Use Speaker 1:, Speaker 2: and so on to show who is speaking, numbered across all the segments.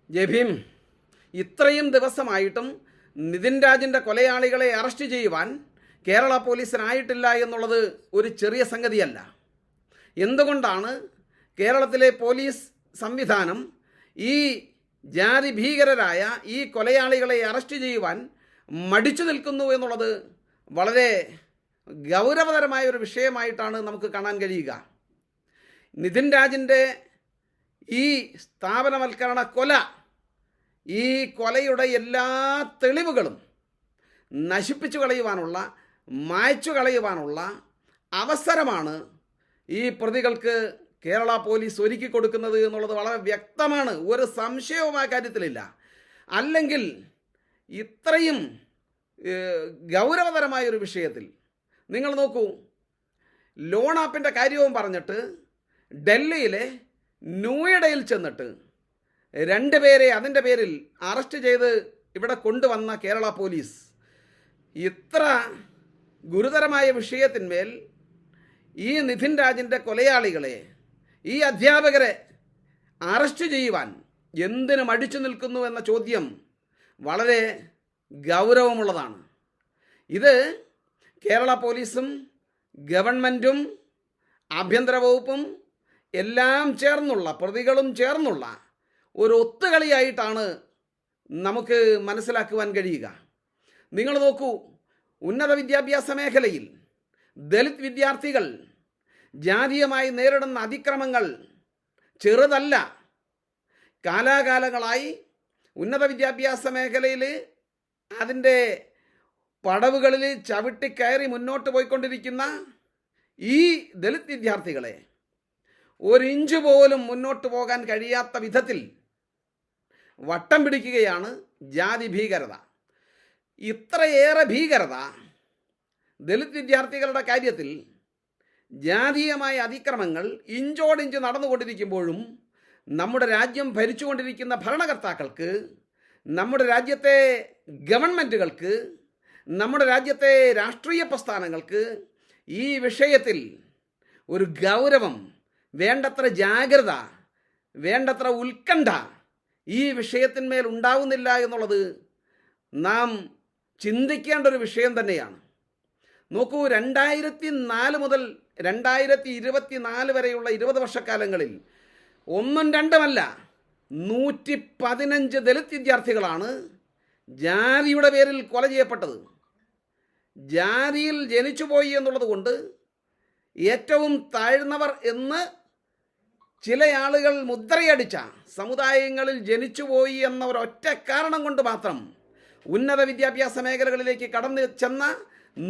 Speaker 1: ജെബിം, ഇത്രയും ദിവസമായിട്ടും നിതിൻ രാജിൻ്റെ കൊലയാളികളെ അറസ്റ്റ് ചെയ്യുവാൻ കേരള പോലീസിനായിട്ടില്ല എന്നുള്ളത് ഒരു ചെറിയ സംഗതിയല്ല. എന്തുകൊണ്ടാണ് കേരളത്തിലെ പോലീസ് സംവിധാനം ഈ ജാതി ഭീകരരായ ഈ കൊലയാളികളെ അറസ്റ്റ് ചെയ്യുവാൻ മടിച്ചു നിൽക്കുന്നു എന്നുള്ളത് വളരെ ഗൗരവതരമായ ഒരു വിഷയമായിട്ടാണ് നമുക്ക് കാണാൻ കഴിയുക. നിതിൻ രാജിൻ്റെ ഈ സ്ഥാപനവൽക്കരണ കൊല, ഈ കൊലയുടെ എല്ലാ തെളിവുകളും നശിപ്പിച്ചു കളയുവാനുള്ള, മായ്ച്ചു കളയുവാനുള്ള അവസരമാണ് ഈ പ്രതികൾക്ക് കേരള പോലീസ് ഒരുക്കി കൊടുക്കുന്നത് എന്നുള്ളത് വളരെ വ്യക്തമാണ്. ഒരു സംശയവും ആ കാര്യത്തിലില്ല. അല്ലെങ്കിൽ ഇത്രയും ഗൗരവതരമായൊരു വിഷയത്തിൽ നിങ്ങൾ നോക്കൂ, ലോൺ ആപ്പിൻ്റെ കാര്യവും പറഞ്ഞിട്ട് ഡൽഹിയിലെ നോയിഡയിൽ ചെന്നിട്ട് 2 പേരെ അതിൻ്റെ പേരിൽ അറസ്റ്റ് ചെയ്ത് ഇവിടെ കൊണ്ടുവന്ന കേരള പോലീസ് ഇത്ര ഗുരുതരമായ വിഷയത്തിന്മേൽ ഈ നിതിൻ രാജിൻ്റെ കൊലയാളികളെ, ഈ അധ്യാപകരെ അറസ്റ്റ് ചെയ്യുവാൻ എന്തിനു മടിച്ചു നിൽക്കുന്നു എന്ന ചോദ്യം വളരെ ഗൗരവമുള്ളതാണ്. ഇത് കേരള പോലീസും ഗവൺമെൻറ്റും ആഭ്യന്തര വകുപ്പും എല്ലാം ചേർന്നുള്ള, പ്രതികളും ചേർന്നുള്ള ഒരു ഒത്തുകളിയായിട്ടാണ് നമുക്ക് മനസ്സിലാക്കുവാൻ കഴിയുക. നിങ്ങൾ നോക്കൂ, ഉന്നത വിദ്യാഭ്യാസ മേഖലയിൽ ദലിത് വിദ്യാർത്ഥികൾ ജാതീയമായി നേരിടുന്ന അതിക്രമങ്ങൾ ചെറുതല്ല. കാലാകാലങ്ങളായി ഉന്നത വിദ്യാഭ്യാസ മേഖലയിൽ അതിൻ്റെ പടവുകളിൽ ചവിട്ടിക്കയറി മുന്നോട്ട് പോയിക്കൊണ്ടിരിക്കുന്ന ഈ ദലിത് വിദ്യാർത്ഥികളെ 1 ഇഞ്ച് പോലും മുന്നോട്ട് പോകാൻ കഴിയാത്ത വിധത്തിൽ വട്ടം പിടിക്കുകയാണ് ജാതി ഭീകരത. ഇത്രയേറെ ഭീകരത ദലിത് വിദ്യാർത്ഥികളുടെ കാര്യത്തിൽ, ജാതീയമായ അതിക്രമങ്ങൾ ഇഞ്ചോടിഞ്ച് നടന്നുകൊണ്ടിരിക്കുമ്പോഴും നമ്മുടെ രാജ്യം ഭരിച്ചുകൊണ്ടിരിക്കുന്ന ഭരണകർത്താക്കൾക്ക്, നമ്മുടെ രാജ്യത്തെ ഗവൺമെൻറ്റുകൾക്ക്, നമ്മുടെ രാജ്യത്തെ രാഷ്ട്രീയ പ്രസ്ഥാനങ്ങൾക്ക് ഈ വിഷയത്തിൽ ഒരു ഗൗരവം, വേണ്ടത്ര ജാഗ്രത, വേണ്ടത്ര ഉത്കണ്ഠ ഈ വിഷയത്തിന്മേൽ ഉണ്ടാവുന്നില്ല എന്നുള്ളത് നാം ചിന്തിക്കേണ്ട ഒരു വിഷയം തന്നെയാണ്. നോക്കൂ, 2004 മുതൽ 2024 വരെയുള്ള 20 വർഷക്കാലങ്ങളിൽ 1ഉം 2ഉമല്ല 115 ദലിത് വിദ്യാർത്ഥികളാണ് ജാതിയുടെ പേരിൽ കൊല ചെയ്യപ്പെട്ടത്. ജാതിയിൽ ജനിച്ചുപോയി എന്നുള്ളത് കൊണ്ട് ഏറ്റവും താഴ്ന്നവർ എന്ന് ചില ആളുകൾ മുദ്രയടിച്ച സമുദായങ്ങളിൽ ജനിച്ചുപോയി എന്ന ഒരൊറ്റ കാരണം കൊണ്ട് മാത്രം ഉന്നത വിദ്യാഭ്യാസ മേഖലകളിലേക്ക് കടന്നു ചെന്ന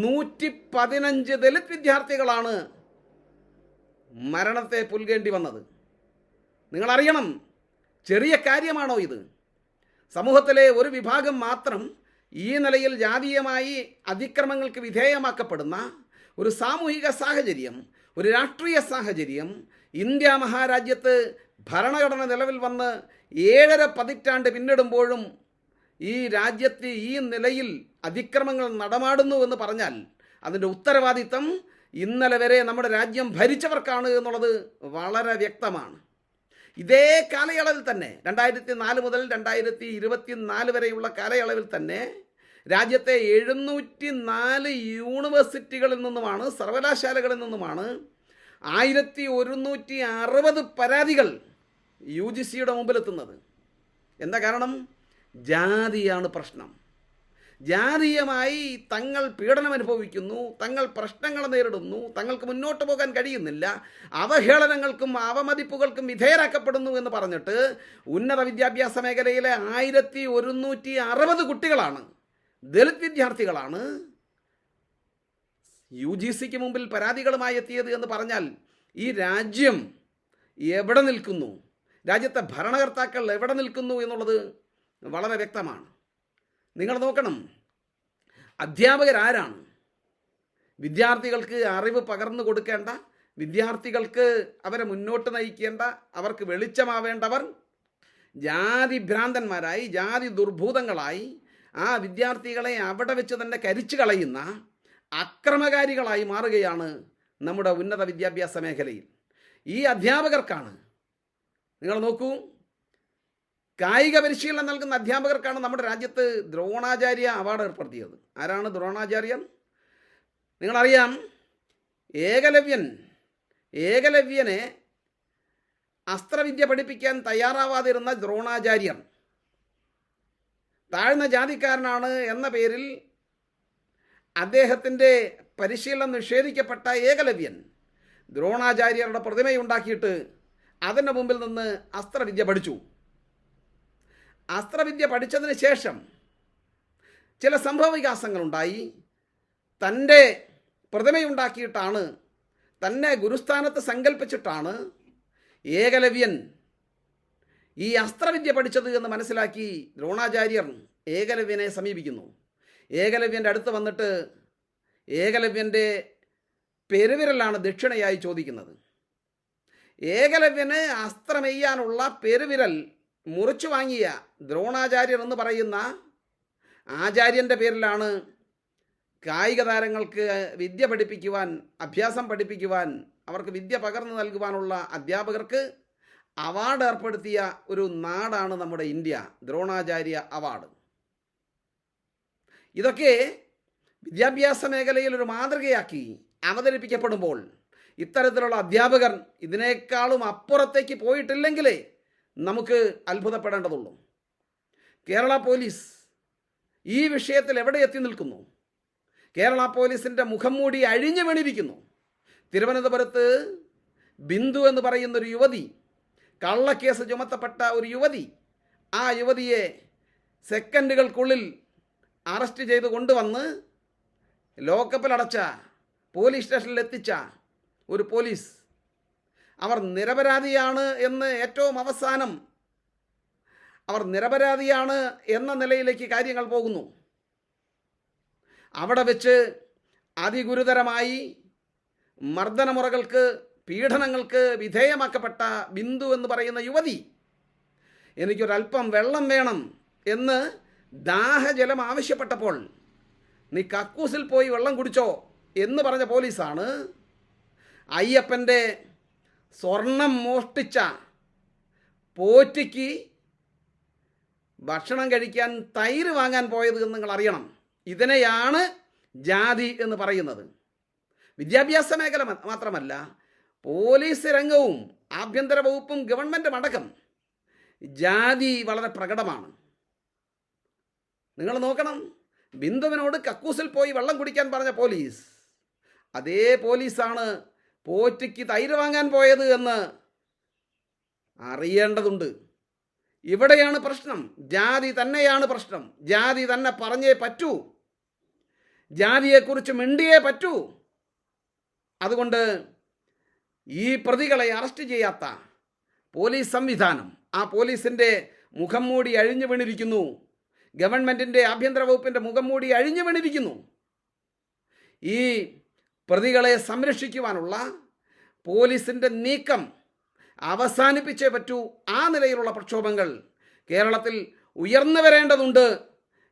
Speaker 1: 115 ദലിത് വിദ്യാർത്ഥികളാണ് മരണത്തെ പുൽകേണ്ടി വന്നത്. നിങ്ങളറിയണം, ചെറിയ കാര്യമാണോ ഇത്? സമൂഹത്തിലെ ഒരു വിഭാഗം മാത്രം ഈ നിലയിൽ ജാതീയമായി അതിക്രമങ്ങൾക്ക് വിധേയമാക്കപ്പെടുന്ന ഒരു സാമൂഹിക സാഹചര്യം, ഒരു രാഷ്ട്രീയ സാഹചര്യം ഇന്ത്യ മഹാരാജ്യത്ത് ഭരണഘടന നിലവിൽ വന്ന് 7.5 പതിറ്റാണ്ട് പിന്നിടുമ്പോഴും ഈ രാജ്യത്ത് ഈ നിലയിൽ അതിക്രമങ്ങൾ നടമാടുന്നു എന്ന് പറഞ്ഞാൽ അതിൻ്റെ ഉത്തരവാദിത്തം ഇന്നലെ വരെ നമ്മുടെ രാജ്യം ഭരിച്ചവർക്കാണ് എന്നുള്ളത് വളരെ വ്യക്തമാണ്. ഇതേ കാലയളവിൽ തന്നെ 2004 മുതൽ 2024 വരെയുള്ള കാലയളവിൽ തന്നെ രാജ്യത്തെ 704 യൂണിവേഴ്സിറ്റികളിൽ നിന്നുമാണ്, സർവകലാശാലകളിൽ നിന്നുമാണ് 1160 പരാതികൾ UGCയുടെ മുമ്പിലെത്തുന്നത്. എന്താ കാരണം? ജാതിയാണ് പ്രശ്നം. ജാതീയമായി തങ്ങൾ പീഡനം അനുഭവിക്കുന്നു, തങ്ങൾ പ്രശ്നങ്ങൾ നേരിടുന്നു, തങ്ങൾക്ക് മുന്നോട്ട് പോകാൻ കഴിയുന്നില്ല, അവഹേളനങ്ങൾക്കും അവമതിപ്പുകൾക്കും വിധേയരാക്കപ്പെടുന്നു എന്ന് പറഞ്ഞിട്ട് ഉന്നത വിദ്യാഭ്യാസ മേഖലയിലെ 1160 കുട്ടികളാണ്, ദലിത് വിദ്യാർത്ഥികളാണ് UGCക്ക് മുമ്പിൽ പരാതികളുമായി എത്തിയത് എന്ന് പറഞ്ഞാൽ ഈ രാജ്യം എവിടെ നിൽക്കുന്നു, രാജ്യത്തെ ഭരണകർത്താക്കൾ എവിടെ നിൽക്കുന്നു എന്നുള്ളത് വളരെ വ്യക്തമാണ്. നിങ്ങൾ നോക്കണം, അധ്യാപകരാരാണ്? വിദ്യാർത്ഥികൾക്ക് അറിവ് പകർന്നു കൊടുക്കേണ്ട, വിദ്യാർത്ഥികൾക്ക് അവരെ മുന്നോട്ട് നയിക്കേണ്ട, അവർക്ക് വെളിച്ചമാവേണ്ടവർ ജാതി ഭ്രാന്തന്മാരായി, ജാതി ദുർഭൂതങ്ങളായി ആ വിദ്യാർത്ഥികളെ അവിടെ വെച്ച് തന്നെ കരിച്ചു കളയുന്ന അക്രമകാരികളായി മാറുകയാണ് നമ്മുടെ ഉന്നത വിദ്യാഭ്യാസ മേഖലയിൽ. ഈ അധ്യാപകർക്കാണ്, നിങ്ങൾ നോക്കൂ, കായിക പരിശീലനം നൽകുന്ന അധ്യാപകർക്കാണ് നമ്മുടെ രാജ്യത്ത് ദ്രോണാചാര്യ അവാർഡ് ഏർപ്പെടുത്തിയത്. ആരാണ് ദ്രോണാചാര്യൻ? നിങ്ങളറിയാം, ഏകലവ്യനെ അസ്ത്രവിദ്യ പഠിപ്പിക്കാൻ തയ്യാറാവാതിരുന്ന ദ്രോണാചാര്യർ താഴ്ന്ന ജാതിക്കാരനാണ് എന്ന പേരിൽ അദ്ദേഹത്തിൻ്റെ പരിശീലനം നിഷേധിക്കപ്പെട്ട ഏകലവ്യൻ ദ്രോണാചാര്യരുടെ പ്രതിമയുണ്ടാക്കിയിട്ട് അതിൻ്റെ മുമ്പിൽ നിന്ന് അസ്ത്രവിദ്യ പഠിച്ചു. അസ്ത്രവിദ്യ പഠിച്ചതിന് ശേഷം ചില സംഭവവികാസങ്ങളുണ്ടായി. തൻ്റെ പ്രതിമയുണ്ടാക്കിയിട്ടാണ്, തന്നെ ഗുരുസ്ഥാനത്ത് സങ്കല്പിച്ചിട്ടാണ് ഏകലവ്യൻ ഈ അസ്ത്രവിദ്യ പഠിച്ചത് എന്ന് മനസ്സിലാക്കി ദ്രോണാചാര്യർ ഏകലവ്യനെ സമീപിക്കുന്നു. ഏകലവ്യൻ്റെ അടുത്ത് വന്നിട്ട് ഏകലവ്യൻ്റെ പെരുവിരലാണ് ദക്ഷിണയായി ചോദിക്കുന്നത്. ഏകലവ്യന് അസ്ത്രമെയ്യാനുള്ള പെരുവിരൽ മുറിച്ചു വാങ്ങിയ ദ്രോണാചാര്യർ എന്ന് പറയുന്ന ആചാര്യൻ്റെ പേരിലാണ് കായിക താരങ്ങൾക്ക് വിദ്യ പഠിപ്പിക്കുവാൻ, അഭ്യാസം പഠിപ്പിക്കുവാൻ, അവർക്ക് വിദ്യ പകർന്നു നൽകുവാനുള്ള അധ്യാപകർക്ക് അവാർഡ് ഏർപ്പെടുത്തിയ ഒരു നാടാണ് നമ്മുടെ ഇന്ത്യ. ദ്രോണാചാര്യ അവാർഡ്. ഇതൊക്കെ വിദ്യാഭ്യാസ മേഖലയിൽ ഒരു മാതൃകയാക്കി അവതരിപ്പിക്കപ്പെടുമ്പോൾ ഇത്തരത്തിലുള്ള അധ്യാപകർ ഇതിനേക്കാളും അപ്പുറത്തേക്ക് പോയിട്ടില്ലെങ്കിലേ നമുക്ക് അത്ഭുതപ്പെടേണ്ടതുള്ളൂ. കേരള പോലീസ് ഈ വിഷയത്തിൽ എവിടെ എത്തി നിൽക്കുന്നു? കേരള പോലീസിൻ്റെ മുഖം മൂടി അഴിഞ്ഞു വീണിരിക്കുന്നു. തിരുവനന്തപുരത്ത് ബിന്ദു എന്ന് പറയുന്നൊരു യുവതി, കള്ളക്കേസ് ചുമത്തപ്പെട്ട ഒരു യുവതി, ആ യുവതിയെ സെക്കൻഡുകൾക്കുള്ളിൽ അറസ്റ്റ് ചെയ്ത് കൊണ്ടുവന്ന് ലോക്കപ്പിലടച്ച, പോലീസ് സ്റ്റേഷനിൽ എത്തിച്ച ഒരു പോലീസ്, അവർ നിരപരാധിയാണ് എന്ന് ഏറ്റവും അവസാനം അവർ നിരപരാധിയാണ് എന്ന നിലയിലേക്ക് കാര്യങ്ങൾ പോകുന്നു. അവിടെ വെച്ച് അതിഗുരുതരമായി മർദ്ദനമുറകൾക്ക്, പീഡനങ്ങൾക്ക് വിധേയമാക്കപ്പെട്ട ബിന്ദു എന്ന് പറയുന്ന യുവതി എനിക്കൊരല്പം വെള്ളം വേണം എന്ന് ദാഹജലം ആവശ്യപ്പെട്ടപ്പോൾ നീ കക്കൂസിൽ പോയി വെള്ളം കുടിച്ചോ എന്ന് പറഞ്ഞ പോലീസാണ് അയ്യപ്പൻ്റെ സ്വർണം മോഷ്ടിച്ച പോറ്റിക്ക് ഭക്ഷണം കഴിക്കാൻ തൈര് വാങ്ങാൻ പോയത് എന്ന് നിങ്ങൾ അറിയണം. ഇതിനെയാണ് ജാതി എന്ന് പറയുന്നത്. വിദ്യാഭ്യാസ മേഖല മാത്രമല്ല, പോലീസ് രംഗവും ആഭ്യന്തര വകുപ്പും ഗവൺമെൻറ്റും അടക്കം ജാതി വളരെ പ്രകടമാണ്. നിങ്ങൾ നോക്കണം, ബിന്ദുവിനോട് കക്കൂസിൽ പോയി വെള്ളം കുടിക്കാൻ പറഞ്ഞ പോലീസ്, അതേ പോലീസാണ് പോറ്റിക്ക് തൈര് വാങ്ങാൻ പോയത് എന്ന് അറിയേണ്ടതുണ്ട്. ഇവിടെയാണ് പ്രശ്നം. ജാതി തന്നെയാണ് പ്രശ്നം. ജാതി തന്നെ പറഞ്ഞേ പറ്റൂ. ജാതിയെക്കുറിച്ച് മിണ്ടിയേ പറ്റൂ. അതുകൊണ്ട് ഈ പ്രതികളെ അറസ്റ്റ് ചെയ്യാത്ത പോലീസ് സംവിധാനം, ആ പോലീസിൻ്റെ മുഖം മൂടി അഴിഞ്ഞു വീണിരിക്കുന്നു. ഗവൺമെൻറ്റിൻ്റെ ആഭ്യന്തര വകുപ്പിൻ്റെ മുഖം മൂടി അഴിഞ്ഞു വീണിരിക്കുന്നു. ഈ പ്രതികളെ സംരക്ഷിക്കുവാനുള്ള പോലീസിൻ്റെ നീക്കം അവസാനിപ്പിച്ചേ പറ്റൂ. ആ നിലയിലുള്ള പ്രക്ഷോഭങ്ങൾ കേരളത്തിൽ ഉയർന്നു വരേണ്ടതുണ്ട്.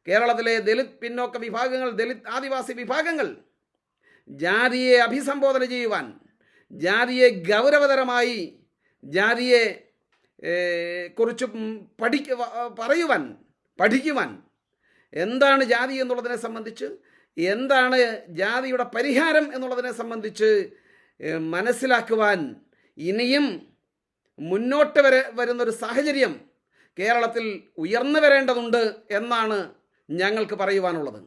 Speaker 1: കേരളത്തിലെ ദലിത് പിന്നോക്ക വിഭാഗങ്ങൾ, ദലിത് ആദിവാസി വിഭാഗങ്ങൾ ജാതിയെ അഭിസംബോധന ചെയ്യുവാൻ, ജാതിയെ ഗൗരവതരമായി, ജാതിയെ കുറിച്ച് പഠിക്കുവാൻ, എന്താണ് ജാതി എന്നുള്ളതിനെ സംബന്ധിച്ച്, എന്താണ് ജാതിയുടെ പരിഹാരം എന്നുള്ളതിനെ സംബന്ധിച്ച് മനസ്സിലാക്കുവാൻ ഇനിയും മുന്നോട്ട് വരുന്നൊരു സാഹചര്യം കേരളത്തിൽ ഉയർന്നു വരേണ്ടതുണ്ട് എന്നാണ് ഞങ്ങൾക്ക് പറയുവാനുള്ളത്.